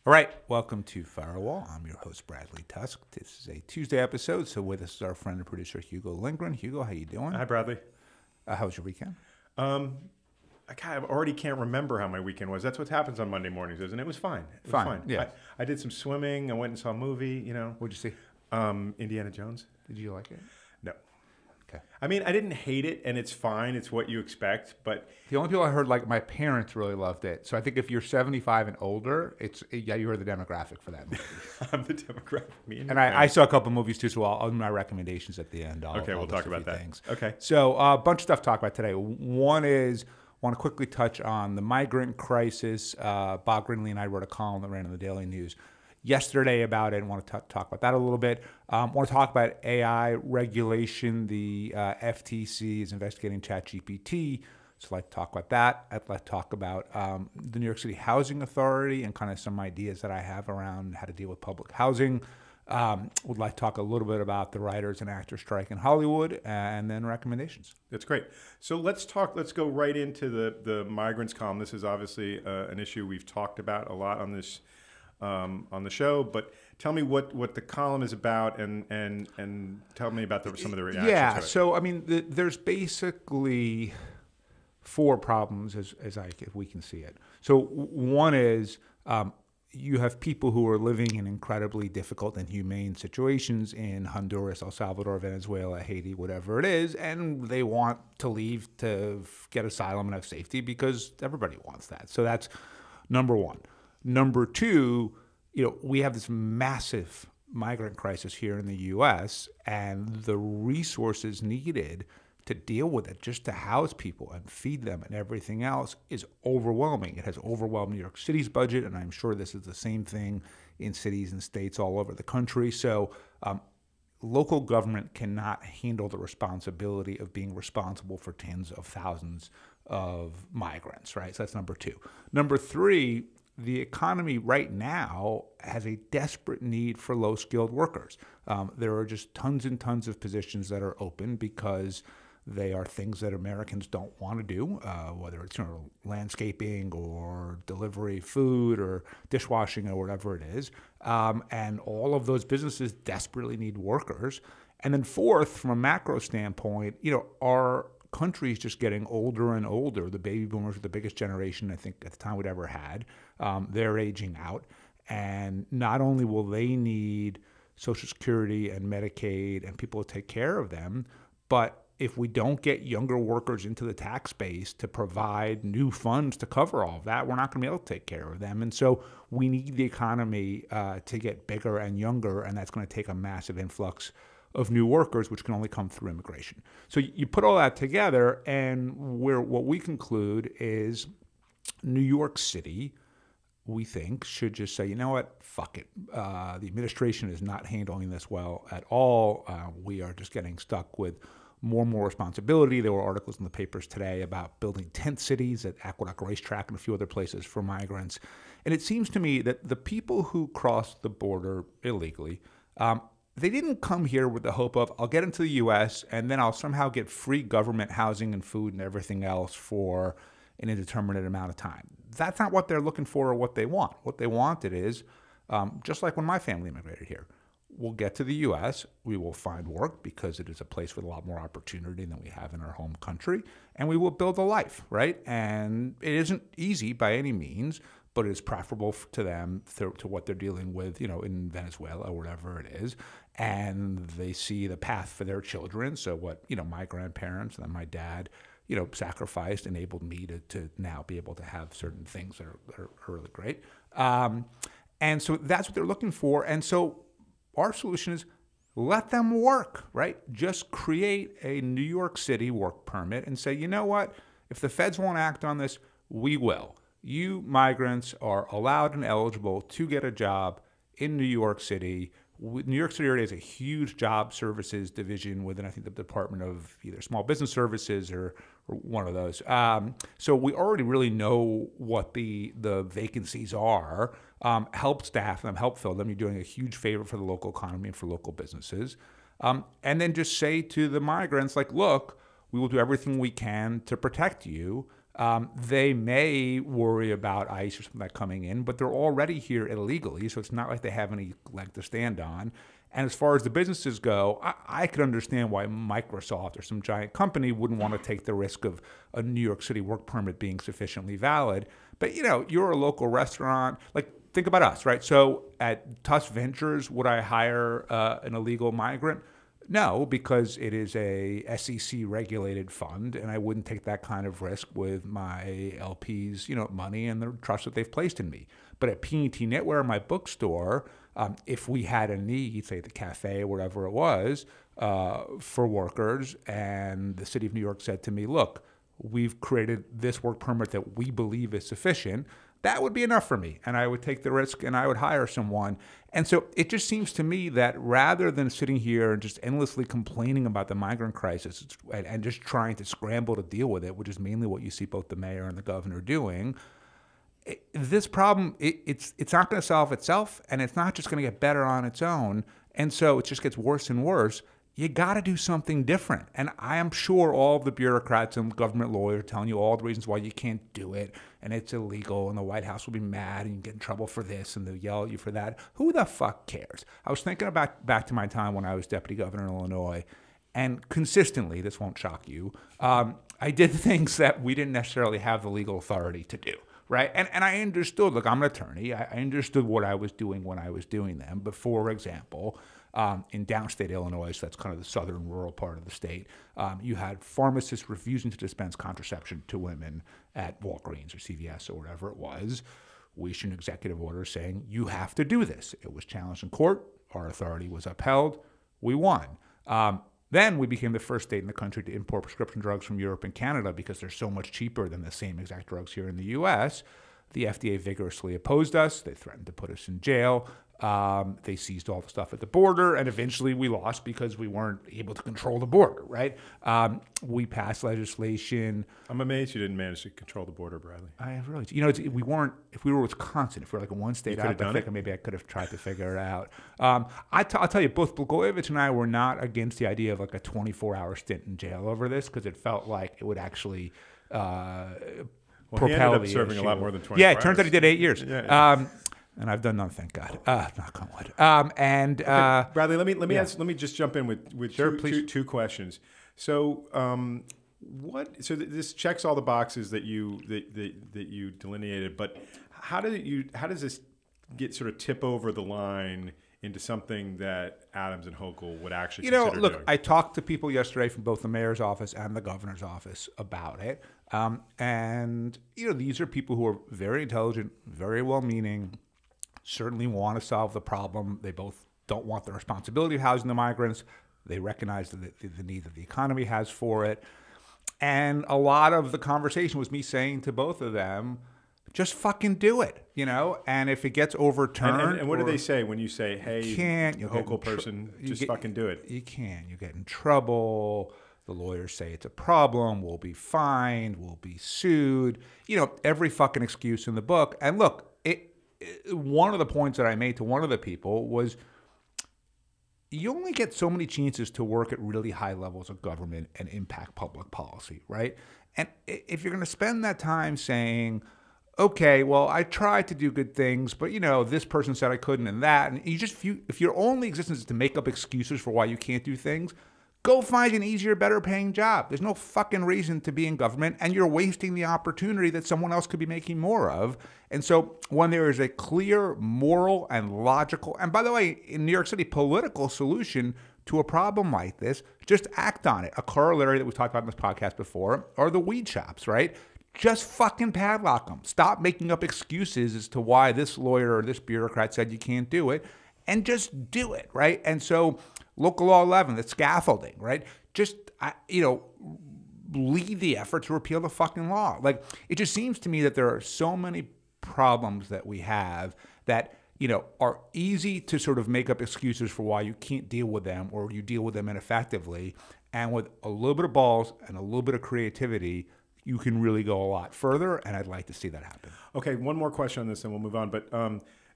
All right, welcome to Firewall. I'm your host, Bradley Tusk. This is a Tuesday episode, so with us is our friend and producer, Hugo Lindgren. Hugo, how you doing? Hi, Bradley. How was your weekend? I kind of already can't remember how my weekend was. That's what happens on Monday mornings, isn't it? It was fine. It was fine. Yeah. I did some swimming. I went and saw a movie, What'd you see? Indiana Jones. Did you like it? No. Okay. I mean, I didn't hate it, and it's fine. It's what you expect, but The only people I heard, like my parents, really loved it. So I think if you're 75 and older, you're the demographic for that movie. I'm the demographic. Me And I saw a couple movies too, so I'll do my recommendations at the end. Okay, we'll list talk a few about that. things. Okay. So a bunch of stuff to talk about today. One is, I want to quickly touch on the migrant crisis. Bob Grindley and I wrote a column that ran in the Daily News yesterday about it, and want to talk about that a little bit. Want to talk about AI regulation. The FTC is investigating ChatGPT, so I'd like to talk about that. I'd like to talk about the New York City Housing Authority and kind of some ideas that I have around how to deal with public housing. Would like to talk a little bit about the writers and actors strike in Hollywood, and then recommendations. That's great. So let's go right into the migrants column. This is obviously an issue we've talked about a lot on this on the show, but tell me what the column is about, and tell me about some of the reactions to it. So I mean, there's basically four problems as if we can see it. So one is you have people who are living in incredibly difficult and inhumane situations in Honduras, El Salvador, Venezuela, Haiti, whatever it is, and they want to leave to get asylum and have safety because everybody wants that. So that's number one. Number two, we have this massive migrant crisis here in the U.S., and the resources needed to deal with it, just to house people and feed them and everything else, is overwhelming. It has overwhelmed New York City's budget, and I'm sure this is the same thing in cities and states all over the country. So local government cannot handle the responsibility of being responsible for tens of thousands of migrants, right? So that's number two. Number three, the economy right now has a desperate need for low-skilled workers. There are just tons and tons of positions that are open because they are things that Americans don't want to do, whether it's landscaping or delivery food or dishwashing or whatever it is. And all of those businesses desperately need workers. And then fourth, from a macro standpoint, our country is just getting older and older. The baby boomers are the biggest generation I think at the time we'd ever had. They're aging out. And not only will they need Social Security and Medicaid and people to take care of them, but if we don't get younger workers into the tax base to provide new funds to cover all of that, we're not going to be able to take care of them. And so we need the economy to get bigger and younger, and that's going to take a massive influx of new workers, which can only come through immigration. So you put all that together, and what we conclude is New York City, we think, should just say, you know what, fuck it. The administration is not handling this well at all. We are just getting stuck with more and more responsibility. There were articles in the papers today about building tent cities at Aqueduct Racetrack and a few other places for migrants. And it seems to me that the people who crossed the border illegally, they didn't come here with the hope of, I'll get into the U.S. and then I'll somehow get free government housing and food and everything else for an indeterminate amount of time. That's not what they're looking for or what they want. What they wanted is, just like when my family immigrated here, we'll get to the U.S., we will find work because it is a place with a lot more opportunity than we have in our home country, and we will build a life, right? And it isn't easy by any means, but it is preferable to them to what they're dealing with, in Venezuela or whatever it is. And they see the path for their children. So what, my grandparents and then my dad, sacrificed enabled me to now be able to have certain things that are really great. And so that's what they're looking for. And so our solution is let them work, right? Just create a New York City work permit and say, you know what? If the feds won't act on this, we will. You migrants are allowed and eligible to get a job in New York City. New York City already has a huge job services division within, I think, the Department of either Small Business Services or one of those. So we already really know what the vacancies are. Help staff them, help fill them. You're doing a huge favor for the local economy and for local businesses. And then just say to the migrants, like, look, we will do everything we can to protect you, They may worry about ICE or something like coming in, but they're already here illegally, so it's not like they have any leg to stand on. And as far as the businesses go, I could understand why Microsoft or some giant company wouldn't want to take the risk of a New York City work permit being sufficiently valid. But, you're a local restaurant. Like, think about us, right? So at Tusk Ventures, would I hire an illegal migrant? No, because it is a SEC-regulated fund, and I wouldn't take that kind of risk with my LPs, money and the trust that they've placed in me. But at P&T Knitwear, my bookstore, if we had a need, say at the cafe or whatever it was, for workers, and the city of New York said to me, look, we've created this work permit that we believe is sufficient, that would be enough for me. And I would take the risk and I would hire someone. And so it just seems to me that rather than sitting here and just endlessly complaining about the migrant crisis and just trying to scramble to deal with it, which is mainly what you see both the mayor and the governor doing, this problem, it's not going to solve itself, and it's not just going to get better on its own. And so it just gets worse and worse. You got to do something different. And I am sure all of the bureaucrats and government lawyers are telling you all the reasons why you can't do it, and it's illegal, and the White House will be mad, and you get in trouble for this, and they'll yell at you for that. Who the fuck cares? I was thinking about back to my time when I was deputy governor in Illinois, and consistently, this won't shock you, I did things that we didn't necessarily have the legal authority to do. Right. And I understood, look, I'm an attorney. I understood what I was doing when I was doing them. But for example, in downstate Illinois, so that's kind of the southern rural part of the state, you had pharmacists refusing to dispense contraception to women at Walgreens or CVS or whatever it was. We issued an executive order saying, you have to do this. It was challenged in court. Our authority was upheld. We won. Then we became the first state in the country to import prescription drugs from Europe and Canada because they're so much cheaper than the same exact drugs here in the U.S. The FDA vigorously opposed us. They threatened to put us in jail. They seized all the stuff at the border, and eventually we lost because we weren't able to control the border, right? We passed legislation. I'm amazed you didn't manage to control the border, Bradley. I really, we weren't, if we were Wisconsin, if we were like a one state out, I think maybe I could have tried to figure it out. I'll tell you, both Blagojevich and I were not against the idea of like a 24-hour stint in jail over this because it felt like it would actually propel he ended up the serving issue. a lot more than 24 Yeah, hours. it turns out he did 8 years. Yeah. And I've done none, thank God. Knock on wood. Okay, Bradley, let me yeah. let me just jump in with Sure, two questions. So, this checks all the boxes that you delineated, but how does this get sort of tip over the line into something that Adams and Hochul would actually consider doing? I talked to people yesterday from both the mayor's office and the governor's office about it. And these are people who are very intelligent, very well-meaning, certainly want to solve the problem. They both don't want the responsibility of housing the migrants. They recognize the need that the economy has for it. And a lot of the conversation was me saying to both of them, just fucking do it, And if it gets overturned, and what do they say when you say, "Hey, Hochul person, just fucking do it"? You can't. You get in trouble. The lawyers say it's a problem. We'll be fined. We'll be sued. Every fucking excuse in the book. And look, one of the points that I made to one of the people was, you only get so many chances to work at really high levels of government and impact public policy, right? And if you're going to spend that time saying, okay, well, I tried to do good things, but this person said I couldn't, and that, and if your only existence is to make up excuses for why you can't do things, go find an easier, better paying job. There's no fucking reason to be in government, and you're wasting the opportunity that someone else could be making more of. And so when there is a clear, moral, and logical, and by the way, in New York City, political solution to a problem like this, just act on it. A corollary that we've talked about in this podcast before are the weed shops, right? Just fucking padlock them. Stop making up excuses as to why this lawyer or this bureaucrat said you can't do it, and just do it, right? And so Local Law 11, the scaffolding, right? Just, lead the effort to repeal the fucking law. Like, it just seems to me that there are so many problems that we have that, are easy to sort of make up excuses for why you can't deal with them or you deal with them ineffectively. And with a little bit of balls and a little bit of creativity, you can really go a lot further, and I'd like to see that happen. Okay, one more question on this, and we'll move on. But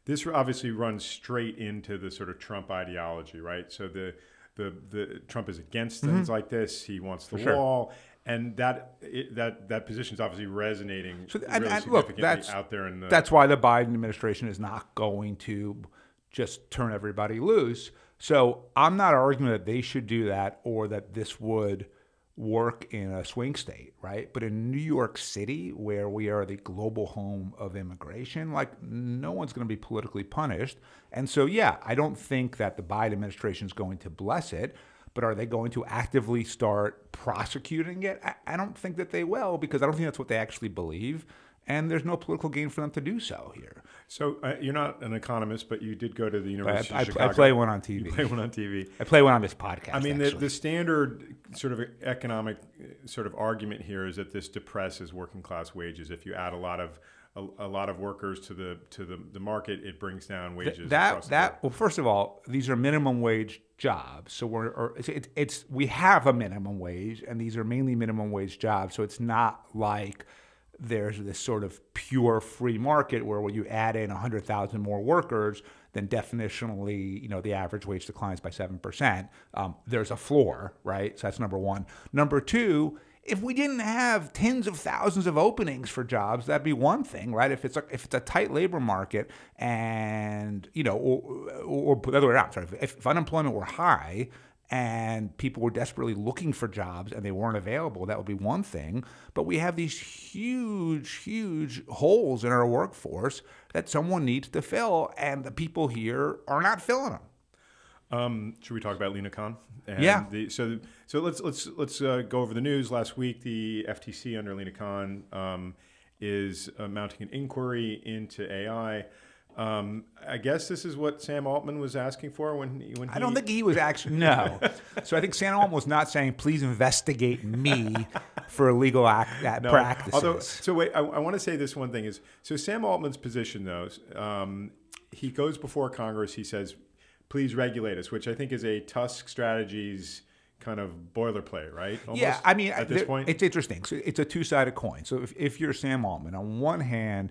this obviously runs straight into the sort of Trump ideology, right? So the Trump is against things like this. He wants the wall. And that position is obviously resonating So, really look, significantly out there in the. that's why the Biden administration is not going to just turn everybody loose. So I'm not arguing that they should do that or that this would work in a swing state, right? But in New York City, where we are the global home of immigration, like no one's going to be politically punished. And so, yeah, I don't think that the Biden administration is going to bless it. But are they going to actively start prosecuting it? I don't think that they will, because I don't think that's what they actually believe. And there's no political gain for them to do so here. So you're not an economist, but you did go to the University of Chicago. I play one on TV. You play one on TV. I play one on this podcast. I mean, the standard sort of economic sort of argument here is that this depresses working class wages. If you add a lot of workers to the market, it brings down wages. Well, first of all, these are minimum wage jobs, so we have a minimum wage, and these are mainly minimum wage jobs. So it's not like there's this sort of pure free market where when you add in 100,000 more workers, then definitionally, the average wage declines by 7%. There's a floor, right? So that's number one. Number two, if we didn't have tens of thousands of openings for jobs, that'd be one thing, right? If it's a tight labor market, and or the other way around, sorry, if unemployment were high and people were desperately looking for jobs and they weren't available, that would be one thing. But we have these huge holes in our workforce that someone needs to fill, and the people here are not filling them. Should we talk about Lina Khan? And yeah. So let's go over the news. Last week, the FTC under Lina Khan is mounting an inquiry into AI. I guess this is what Sam Altman was asking for when he. I don't think he was actually no. So I think Sam Altman was not saying, "Please investigate me for illegal practices." Although, so wait, I want to say this one thing is so Sam Altman's position though. He goes before Congress. He says, "Please regulate us," which I think is a Tusk Strategies kind of boilerplate, right? Almost, yeah, I mean, at this point, it's interesting. So it's a two-sided coin. So if you're Sam Altman, on one hand,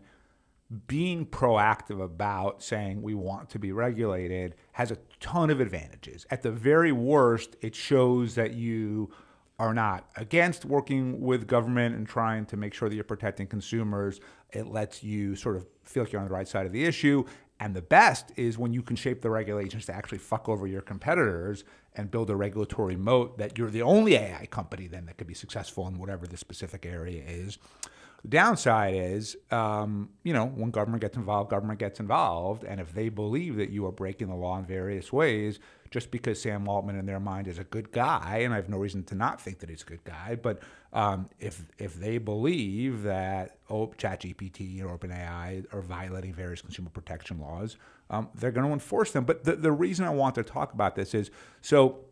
being proactive about saying we want to be regulated has a ton of advantages. At the very worst, it shows that you are not against working with government and trying to make sure that you're protecting consumers. It lets you sort of feel like you're on the right side of the issue. And the best is when you can shape the regulations to actually fuck over your competitors and build a regulatory moat that you're the only AI company then that could be successful in whatever the specific area is. The downside is, when government gets involved. And if they believe that you are breaking the law in various ways, just because Sam Altman in their mind is a good guy, and I have no reason to not think that he's a good guy, but if they believe that ChatGPT or OpenAI are violating various consumer protection laws, they're going to enforce them. But the reason I want to talk about this is, so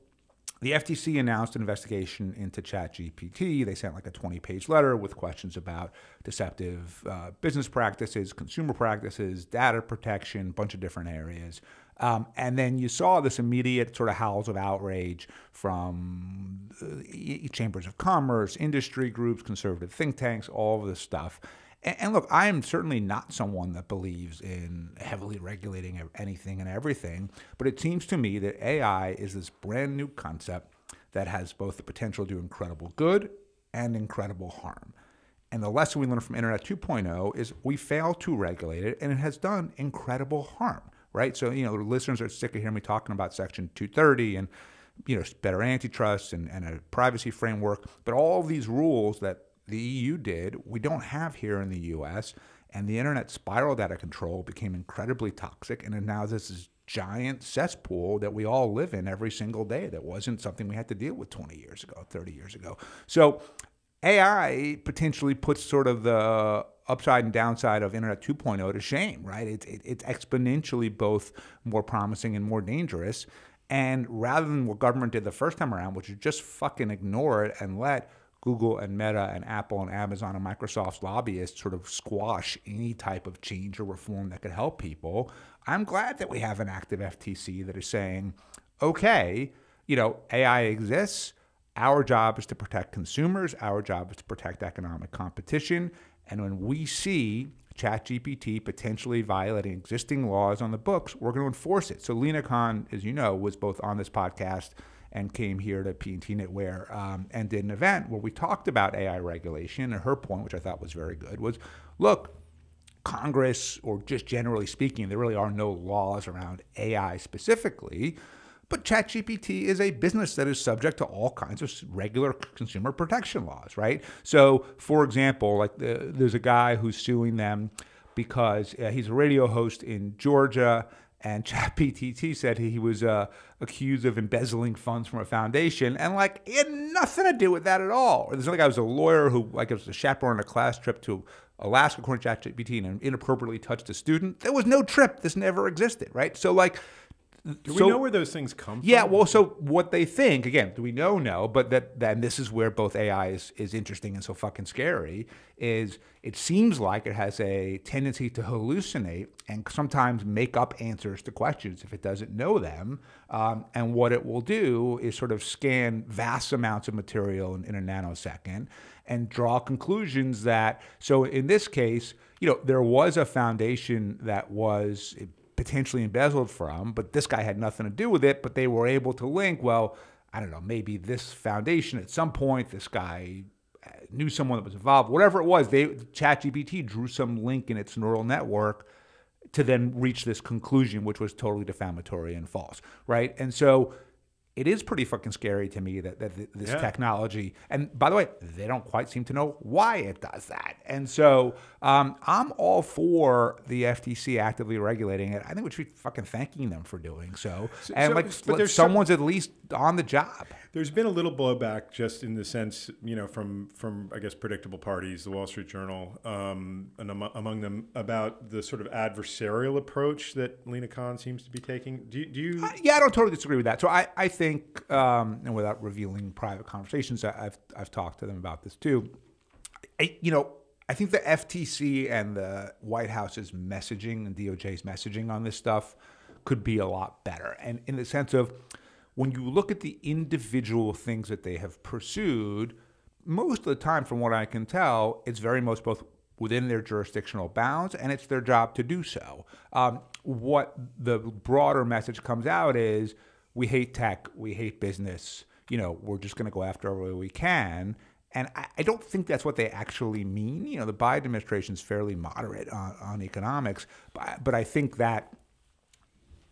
the FTC announced an investigation into ChatGPT. They sent like a 20-page letter with questions about deceptive business practices, consumer practices, data protection, a bunch of different areas. And then you saw this immediate sort of howls of outrage from chambers of commerce, industry groups, conservative think tanks, all of this stuff. And look, I am certainly not someone that believes in heavily regulating anything and everything, but it seems to me that AI is this brand new concept that has both the potential to do incredible good and incredible harm. And the lesson we learned from Internet 2.0 is we fail to regulate it, and it has done incredible harm, right? So, the listeners are sick of hearing me talking about Section 230 and, better antitrust and a privacy framework, but all of these rules that the EU did, we don't have here in the US, and the internet spiraled out of control, became incredibly toxic, and now this is giant cesspool that we all live in every single day that wasn't something we had to deal with 20 years ago, 30 years ago. So AI potentially puts sort of the upside and downside of Internet 2.0 to shame, right? It's exponentially both more promising and more dangerous. And rather than what government did the first time around, which is just fucking ignore it and let Google and Meta and Apple and Amazon and Microsoft's lobbyists sort of squash any type of change or reform that could help people, I'm glad that we have an active FTC that is saying, okay, AI exists. Our job is to protect consumers. Our job is to protect economic competition. And when we see ChatGPT potentially violating existing laws on the books, we're going to enforce it. So Lina Khan, as you know, was both on this podcast and came here to P&T Knitwear and did an event where we talked about AI regulation. And her point, which I thought was very good, was, look, Congress, or just generally speaking, there really are no laws around AI specifically, but ChatGPT is a business that is subject to all kinds of regular consumer protection laws, right? So, for example, like there's a guy who's suing them because he's a radio host in Georgia, and ChatGPT said he was accused of embezzling funds from a foundation, and like he had nothing to do with that at all. There's another guy who was a lawyer who like was a chaperone on a class trip to Alaska, according to ChatGPT, and inappropriately touched a student. There was no trip. This never existed, right? So like, do we know where those things come from? Yeah, well, so what they think, again, do we know? No, but and this is where both AI is interesting and so fucking scary, is it seems like it has a tendency to hallucinate and sometimes make up answers to questions if it doesn't know them. And what it will do is sort of scan vast amounts of material in a nanosecond and draw conclusions that, so in this case, there was a foundation that was potentially embezzled from, but this guy had nothing to do with it, but they were able to link, well, I don't know, maybe this foundation at some point, this guy knew someone that was involved, whatever it was, ChatGPT drew some link in its neural network to then reach this conclusion, which was totally defamatory and false, right? And so it is pretty fucking scary to me that this technology, and by the way, they don't quite seem to know why it does that. And so I'm all for the FTC actively regulating it. I think we should be fucking thanking them for doing so. And someone's at least on the job. There's been a little blowback just in the sense, from I guess predictable parties, the Wall Street Journal, and among them, about the sort of adversarial approach that Lina Khan seems to be taking. Do you? Yeah, I don't totally disagree with that. So I think, and without revealing private conversations, I've talked to them about this too. I think the FTC and the White House's messaging and DOJ's messaging on this stuff could be a lot better. And in the sense of, when you look at the individual things that they have pursued, most of the time, from what I can tell, it's very much both within their jurisdictional bounds, and it's their job to do so. What the broader message comes out is, we hate tech, we hate business, we're just going to go after everywhere we can. And I don't think that's what they actually mean. The Biden administration is fairly moderate on economics, but I think that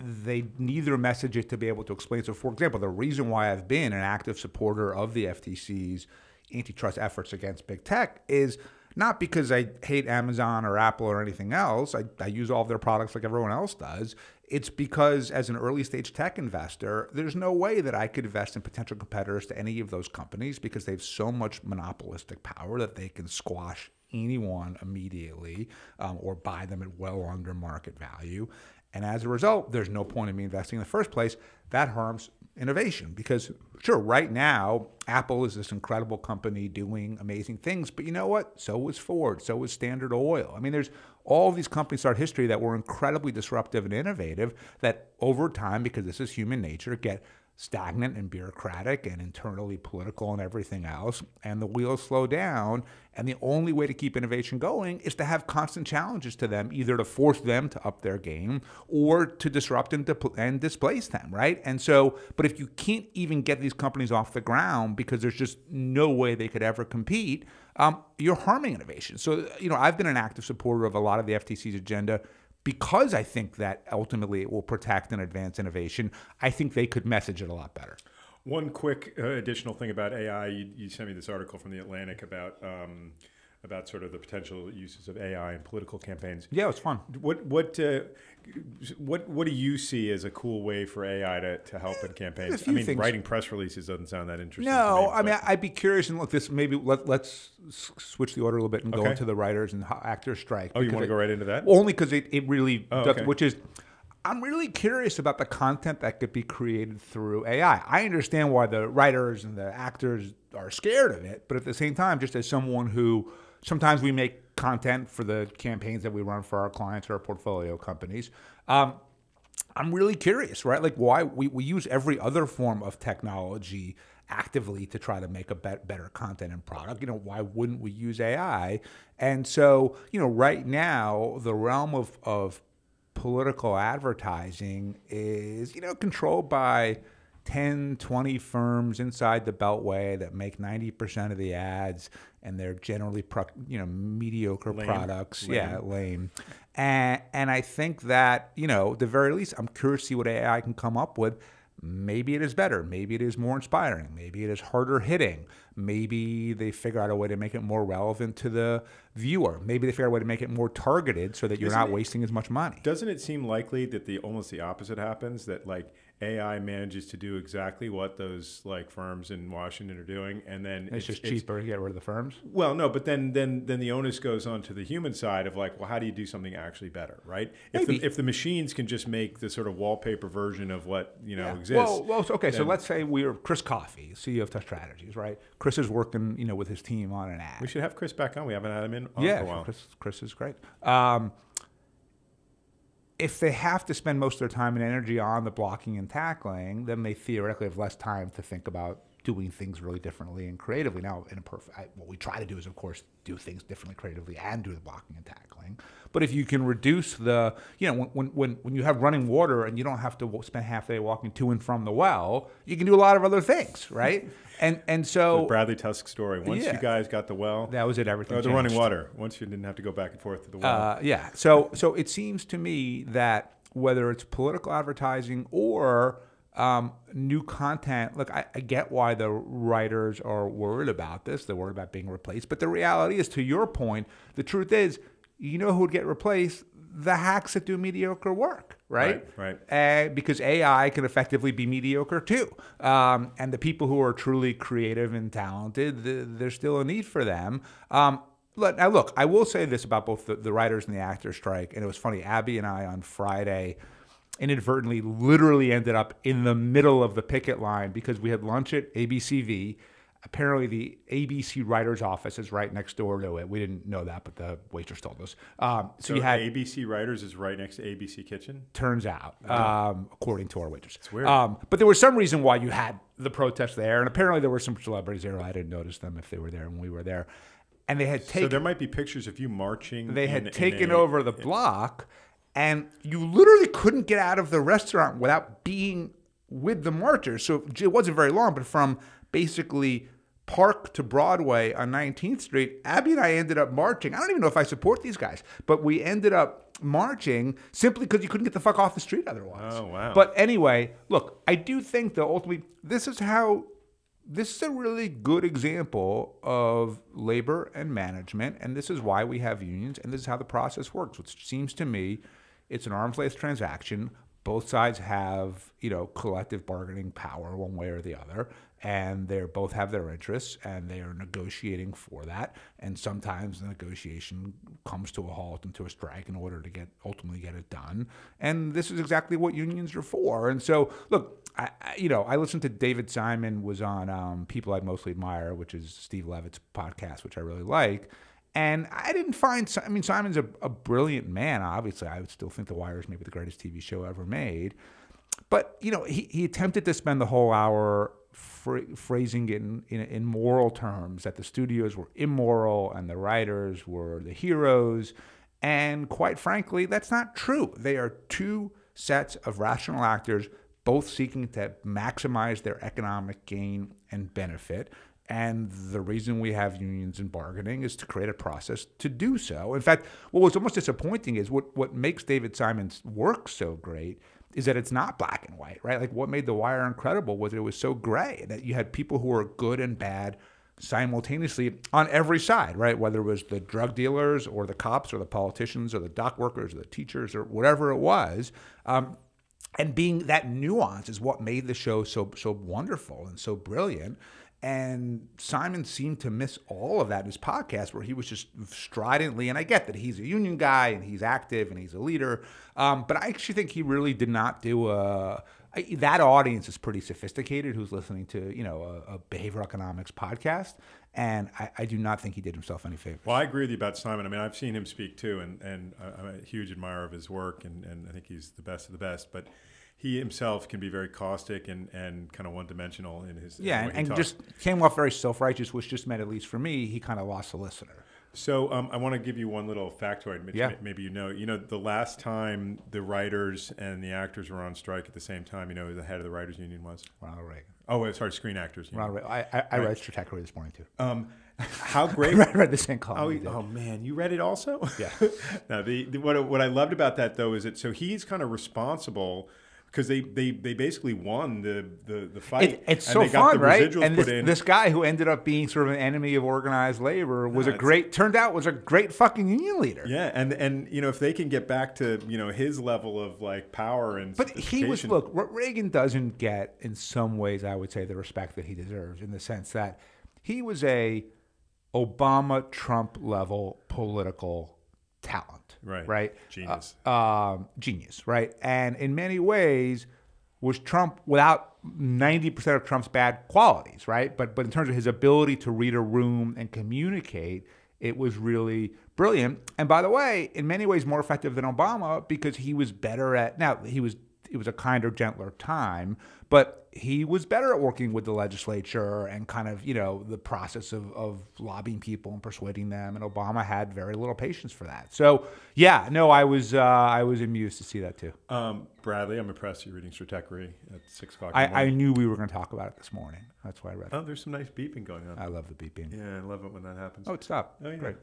they need their message it to be able to explain. So, for example, the reason why I've been an active supporter of the FTC's antitrust efforts against big tech is not because I hate Amazon or Apple or anything else. I use all of their products like everyone else does. It's because as an early stage tech investor, there's no way that I could invest in potential competitors to any of those companies because they have so much monopolistic power that they can squash anyone immediately or buy them at well under market value. And as a result, there's no point in me investing in the first place. That harms innovation because, sure, right now, Apple is this incredible company doing amazing things. But you know what? So was Ford. So was Standard Oil. I mean, there's all these companies throughout history that were incredibly disruptive and innovative that over time, because this is human nature, get stagnant and bureaucratic and internally political and everything else, and the wheels slow down. And the only way to keep innovation going is to have constant challenges to them, either to force them to up their game or to disrupt and displace them, right? And so, but if you can't even get these companies off the ground because there's just no way they could ever compete, you're harming innovation. So, I've been an active supporter of a lot of the FTC's agenda because I think that ultimately it will protect and advance innovation. I think they could message it a lot better. One quick additional thing about AI, you sent me this article from The Atlantic about sort of the potential uses of AI in political campaigns. Yeah, it was fun. What do you see as a cool way for AI to help in campaigns? I mean, things. Writing press releases doesn't sound that interesting. No, I mean, I'd be curious. And look, this maybe let's switch the order a little bit and go into the writers and actors strike. Oh, you want to go right into that? Only because it really does, which is, I'm really curious about the content that could be created through AI. I understand why the writers and the actors are scared of it, but at the same time, just as someone who sometimes we make content for the campaigns that we run for our clients or our portfolio companies, I'm really curious, right? Like why we use every other form of technology actively to try to make a better content and product. Why wouldn't we use AI? And so, right now, the realm of political advertising is, controlled by 10, 20 firms inside the Beltway that make 90% of the ads, and they're generally mediocre products. Lame. Yeah, lame. And I think that, at the very least, I'm curious to see what AI can come up with. Maybe it is better. Maybe it is more inspiring. Maybe it is harder hitting. Maybe they figure out a way to make it more relevant to the viewer. Maybe they figure out a way to make it more targeted so that you're not wasting as much money. Doesn't it seem likely that almost the opposite happens? That AI manages to do exactly what those firms in Washington are doing, and then it's just cheaper to get rid of the firms? Well, no, but then the onus goes on to the human side of well, how do you do something actually better, right? If the machines can just make the sort of wallpaper version of what exists. Well, okay. So let's say we're Chris Coffey, CEO of Tusk Strategies, right? Chris is working, with his team on an ad. We should have Chris back on. We haven't had him on for a while. Chris is great. If they have to spend most of their time and energy on the blocking and tackling, then they theoretically have less time to think about doing things really differently and creatively. Now, what we try to do is, of course, do things differently creatively and do the blocking and tackling. But if you can reduce the, when you have running water and you don't have to spend half the day walking to and from the well, you can do a lot of other things, right? And so the Bradley Tusk story. Once you guys got the well, that was it. Everything. Or the running water. Once you didn't have to go back and forth to the well. So it seems to me that whether it's political advertising or new content, look, I get why the writers are worried about this. They're worried about being replaced. But the reality is, to your point, the truth is, who would get replaced? The hacks that do mediocre work, right? Right. Because AI can effectively be mediocre too. And the people who are truly creative and talented, there's still a need for them. Look, I will say this about both the writers and the actors strike. And it was funny, Abby and I on Friday inadvertently literally ended up in the middle of the picket line because we had lunch at ABCV. Apparently, the ABC writer's office is right next door to it. We didn't know that, but the waitress told us. So you had ABC Writers is right next to ABC Kitchen? Turns out, according to our waitress. It's weird. But there was some reason why you had the protest there, and apparently there were some celebrities there. I didn't notice them if they were there when we were there. And they had taken... So there might be pictures of you marching. They had taken over the block, and you literally couldn't get out of the restaurant without being with the marchers. So it wasn't very long, but from basically Park to Broadway on 19th Street, Abby and I ended up marching. I don't even know if I support these guys, but we ended up marching simply because you couldn't get the fuck off the street otherwise. Oh, wow. But anyway, look, I do think that ultimately this is a really good example of labor and management, and this is why we have unions, and this is how the process works, which seems to me it's an arm's length transaction. Both sides have, collective bargaining power one way or the other, and they both have their interests, and they are negotiating for that. And sometimes the negotiation comes to a halt and to a strike in order to ultimately get it done. And this is exactly what unions are for. And so, look, I listened to David Simon was on People I Mostly Admire, which is Steve Levitt's podcast, which I really like. And I didn't find, Simon's a brilliant man, obviously. I would still think The Wire is maybe the greatest TV show ever made. But, he attempted to spend the whole hour phrasing it in moral terms, that the studios were immoral and the writers were the heroes. And quite frankly, that's not true. They are two sets of rational actors, both seeking to maximize their economic gain and benefit. And the reason we have unions and bargaining is to create a process to do so. In fact, what was almost disappointing is what makes David Simon's work so great is that it's not black and white, right? Like what made The Wire incredible was it was so gray, that you had people who were good and bad simultaneously on every side, right? Whether it was the drug dealers or the cops or the politicians or the dock workers or the teachers or whatever it was. And being that nuance is what made the show so wonderful and so brilliant. And Simon seemed to miss all of that in his podcast, where he was just stridently, and I get that he's a union guy and he's active and he's a leader, but I actually think he really did not do that audience is pretty sophisticated who's listening to, a behavioral economics podcast, and I do not think he did himself any favors. Well, I agree with you about Simon. I've seen him speak too, and I'm a huge admirer of his work, and I think he's the best of the best, but he himself can be very caustic and kind of one-dimensional in his and just came off very self-righteous, which just meant, at least for me, he kind of lost a listener. So I want to give you one little factoid. Yeah. Maybe you know. The last time the writers and the actors were on strike at the same time, you know who the head of the writers union was? Ronald Reagan. Oh, sorry, Screen Actors Union. Ronald Reagan. I read Stratechery this morning too. How great! I read the same column. Oh man, you read it also? Yeah. Now, what I loved about that though is that so he's kind of responsible. Because they basically won the fight. It's and so they got fun, the right? residuals And put in. this guy who ended up being sort of an enemy of organized labor was turned out was a great fucking union leader. Yeah, and you know if they can get back to his level of like power and but he was what Reagan doesn't get in some ways, I would say, the respect that he deserves in the sense that he was a Obama Trump level political talent. Right. Genius. Genius. Right. And in many ways was Trump without 90% of Trump's bad qualities. Right. But in terms of his ability to read a room and communicate, it was really brilliant. And by the way, in many ways more effective than Obama because he was better at it was a kinder, gentler time, but he was better at working with the legislature and kind of, the process of lobbying people and persuading them. And Obama had very little patience for that. So, yeah, no, I was amused to see that too. Bradley, I'm impressed you're reading Stratechery at 6 o'clock. I knew we were going to talk about it this morning. That's why I read it. Oh, there's some nice beeping going on. I love the beeping. Yeah, I love it when that happens. Oh, it stopped. Oh, yeah. Great.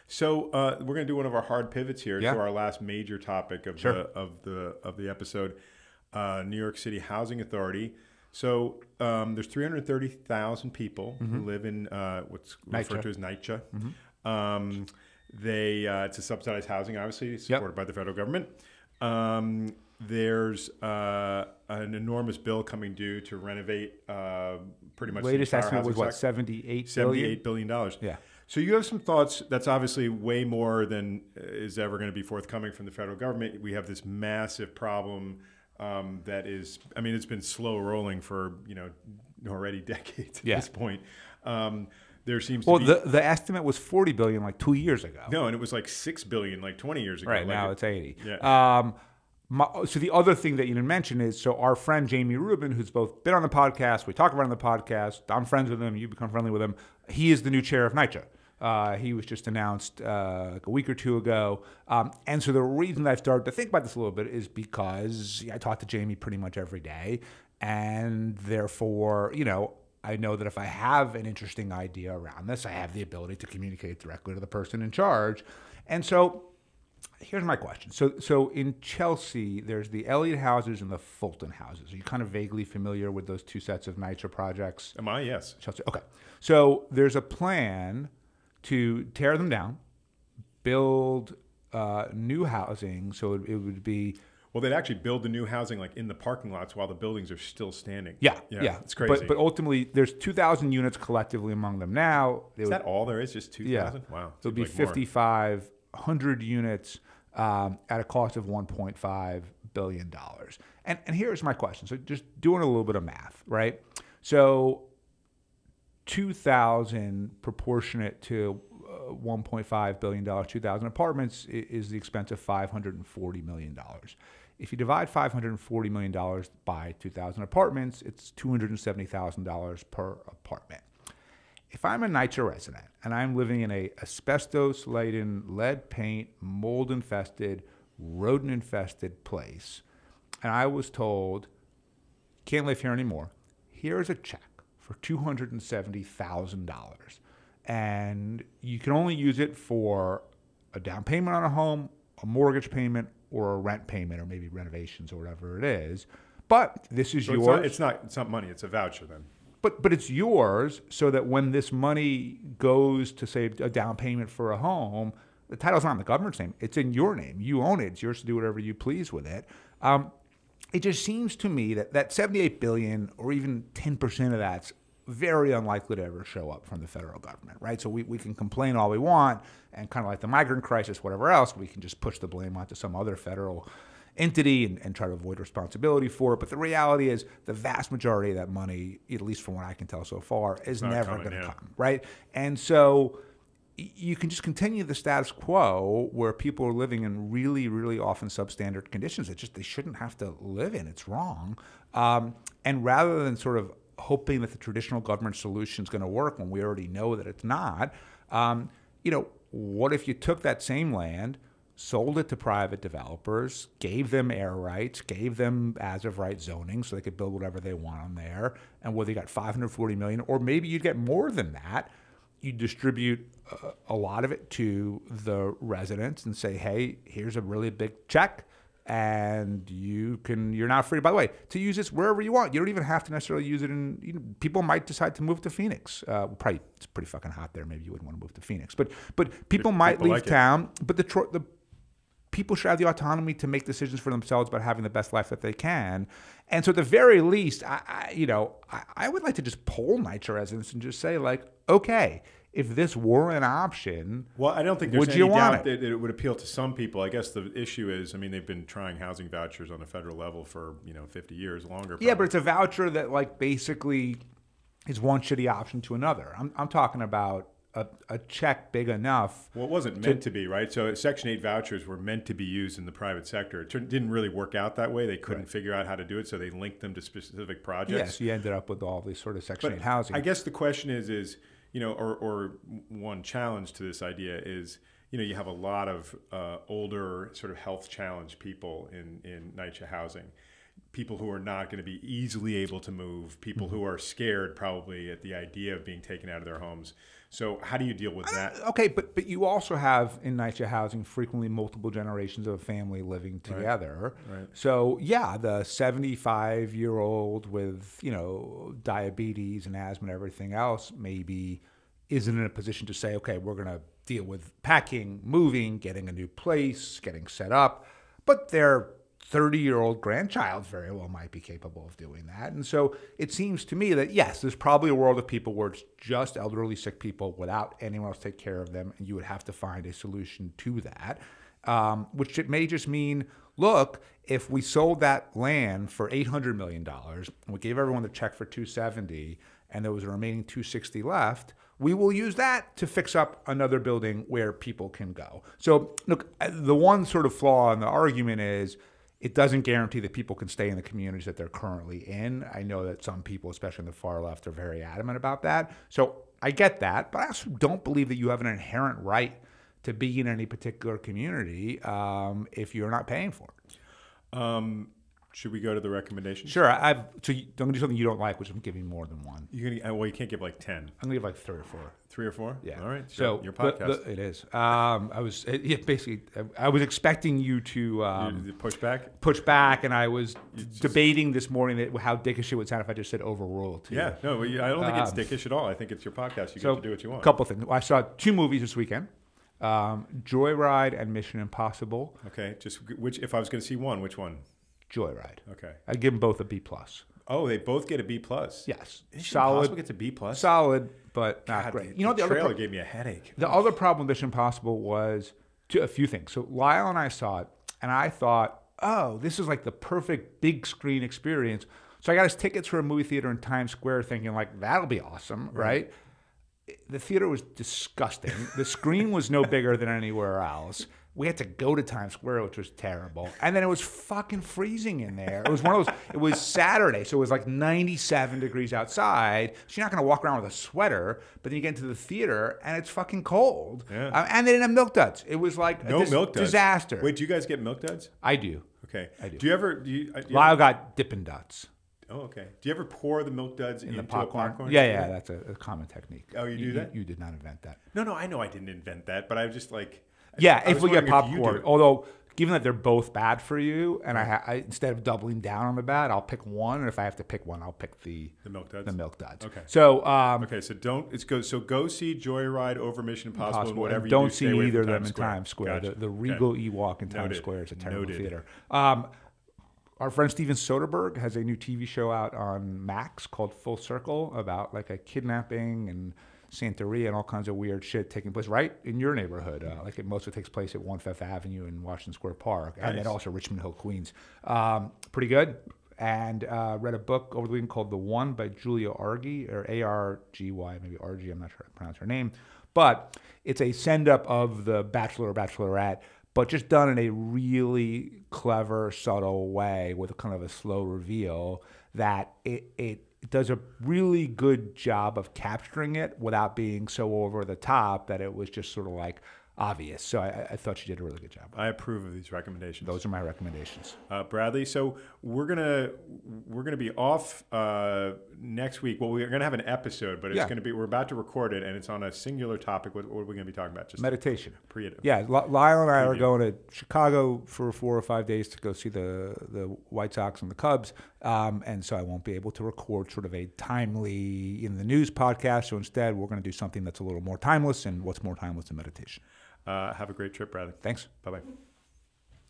So we're going to do one of our hard pivots here Yeah. to our last major topic of the episode. New York City Housing Authority. So there's 330,000 people who live in what's referred to as NYCHA. It's a subsidized housing, obviously, supported by the federal government. There's an enormous bill coming due to renovate pretty much latest the entire estimate was housing what, $78 billion. Yeah. So you have some thoughts. That's obviously way more than is ever going to be forthcoming from the federal government. We have this massive problem that is, it's been slow rolling for, already decades at this point. There seems to be... the estimate was $40 billion like 2 years ago. No, and it was like $6 billion like 20 years ago. Right, now it's 80. Yeah. So the other thing that you didn't mention is, so our friend Jamie Rubin, who's both been on the podcast, we talk about it on the podcast, I'm friends with him, you become friendly with him, he is the new chair of NYCHA. He was just announced like a week or two ago. And so the reason I've started to think about this a little bit is because I talk to Jamie pretty much every day. And therefore, I know that if I have an interesting idea around this, I have the ability to communicate directly to the person in charge. And so here's my question. So in Chelsea, there's the Elliott houses and the Fulton houses. Are you kind of vaguely familiar with those two sets of NYCHA projects? Am I? Yes. Chelsea. Okay. So there's a plan to tear them down, build new housing. So it would be... Well, they'd actually build the new housing like in the parking lots while the buildings are still standing. Yeah. It's crazy. But ultimately, there's 2,000 units collectively among them now. Is that all there is? Just 2,000? Yeah. Wow. It'll be 5,500 units at a cost of $1.5 billion. And here's my question. So just doing a little bit of math, right? So 2,000 proportionate to $1.5 billion, 2,000 apartments is the expense of $540 million. If you divide $540 million by 2,000 apartments, it's $270,000 per apartment. If I'm a NYCHA resident and I'm living in a asbestos-laden, lead paint, mold-infested, rodent-infested place, and I was told, can't live here anymore, here's a check for $270,000. And you can only use it for a down payment on a home, a mortgage payment, or a rent payment, or maybe renovations or whatever it is. But this is yours. It's not money. It's a voucher then. But it's yours, so that when this money goes to, say, a down payment for a home, the title's not in the government's name. It's in your name. You own it. It's yours to do whatever you please with it. It just seems to me that $78 billion, or even 10% of that's very unlikely to ever show up from the federal government, right? So we can complain all we want, and kind of like the migrant crisis, whatever else, we can just push the blame onto some other federal entity and try to avoid responsibility for it. But the reality is the vast majority of that money, at least from what I can tell so far, is never going to come, right? And so you can just continue the status quo where people are living in really, really often substandard conditions that they shouldn't have to live in. It's wrong. And rather than sort of hoping that the traditional government solution is going to work when we already know that it's not, what if you took that same land, sold it to private developers, gave them air rights, gave them as of right zoning so they could build whatever they want on there, and whether you got 540 million, or maybe you'd get more than that, you distribute a lot of it to the residents and say, hey, here's a really big check, and you're now free, by the way, to use this wherever you want. You don't even have to necessarily use it in, people might decide to move to Phoenix. Probably, it's pretty fucking hot there. Maybe you wouldn't want to move to Phoenix. But people might leave town, but the people should have the autonomy to make decisions for themselves about having the best life that they can. And so at the very least, I would like to just poll NYCHA residents and just say, like, okay, if this were an option, well, I don't think there's any doubt that it would appeal to some people. I guess the issue is, I mean, they've been trying housing vouchers on a federal level for 50 years longer. Probably. Yeah, but it's a voucher that like basically is one shitty option to another. I'm talking about a check big enough. Well, it wasn't meant to be, right? So Section 8 vouchers were meant to be used in the private sector. It didn't really work out that way. They couldn't figure out how to do it, so they linked them to specific projects. Yes, you ended up with all these sort of Section 8 housing. I guess the question is or one challenge to this idea is, you have a lot of older sort of health challenged people in NYCHA housing. People who are not going to be easily able to move, people who are scared probably at the idea of being taken out of their homes. So how do you deal with that? Okay, but you also have in NYCHA housing frequently multiple generations of a family living together. Right. So yeah, the 75-year-old with diabetes and asthma and everything else maybe isn't in a position to say, okay, we're going to deal with packing, moving, getting a new place, getting set up, but they're 30-year-old grandchild very well might be capable of doing that. And so it seems to me that, yes, there's probably a world of people where it's just elderly sick people without anyone else to take care of them, and you would have to find a solution to that, which it may just mean, look, if we sold that land for $800 million and we gave everyone the check for $270 and there was a remaining $260 left, we will use that to fix up another building where people can go. So look, the one sort of flaw in the argument is it doesn't guarantee that people can stay in the communities that they're currently in. I know that some people, especially on the far left, are very adamant about that. So I get that, but I also don't believe that you have an inherent right to be in any particular community if you're not paying for it. Should we go to the recommendations? Sure. I'm going to do something you don't like, which I'm giving more than one. Well, you can't give like 10. I'm going to give like 3 or 4. 3 or 4? Yeah. All right. So your podcast. It is. I was expecting you to push back. Push back, and I was debating this morning how dickish it would sound if I just said overruled. Yeah. No, I don't think it's dickish at all. I think it's your podcast. You get to do what you want. A couple things. I saw 2 movies this weekend. Joyride and Mission Impossible. Okay. Just if I was going to see one, which one? Joyride. Okay. I'd give them both a B+. Oh, they both get a B+. Yes. Mission Impossible gets a B+. Solid, but not great. The trailer gave me a headache. The other problem with Mission Impossible was a few things. So Lyle and I saw it, and I thought, oh, this is like the perfect big screen experience. So I got us tickets for a movie theater in Times Square thinking like, that'll be awesome, right? The theater was disgusting. The screen was no bigger than anywhere else. We had to go to Times Square, which was terrible. And then it was fucking freezing in there. It was one of those, it was Saturday, so it was like 97 degrees outside. So you're not going to walk around with a sweater, but then you get into the theater and it's fucking cold. Yeah. And they didn't have Milk Duds. It was like no Milk Duds. Disaster. Wait, do you guys get Milk Duds? I do. Okay. I do. Do you ever... Lyle got Dippin' Dots. Oh, okay. Do you ever pour the Milk Duds into the popcorn? a popcorn? Yeah, that's a common technique. Oh, you do that? You did not invent that. No, I know I didn't invent that, but I was just like... Yeah, if we get popcorn. Although, given that they're both bad for you, and I instead of doubling down on the bad, I'll pick one. And if I have to pick one, I'll pick the Milk Duds. The Milk Duds. Okay. So go see Joyride over Mission Impossible and whatever you don't do. see either of them in Times Square. Gotcha. The Regal Ewok in Times Square is a terrible Noted. theater. Our friend Steven Soderbergh has a new TV show out on Max called Full Circle about like a kidnapping and Santeria and all kinds of weird shit taking place right in your neighborhood. Like most of it takes place at 1 Fifth Avenue in Washington Square Park, and then also Richmond Hill, Queens. Pretty good. And read a book over the weekend called The One by Julia Argy, or A-R-G-Y, maybe Argy, I'm not sure how to pronounce her name. But it's a send-up of the Bachelor or Bachelorette, but just done in a really clever, subtle way with a kind of a slow reveal that it does a really good job of capturing it without being so over the top that it was just sort of like, obvious. So I thought she did a really good job. I approve of these recommendations. Those are my recommendations. Bradley, so we're gonna be off next week. Well, we're gonna have an episode, but it's gonna be, we're about to record it, and it's on a singular topic. What are we gonna be talking about? Just meditation. Yeah, Lyle and I are going to Chicago for 4 or 5 days to go see the White Sox and the Cubs, and so I won't be able to record sort of a timely in the news podcast. So instead, we're going to do something that's a little more timeless, and what's more timeless than meditation. Have a great trip, Bradley. Thanks. Bye-bye.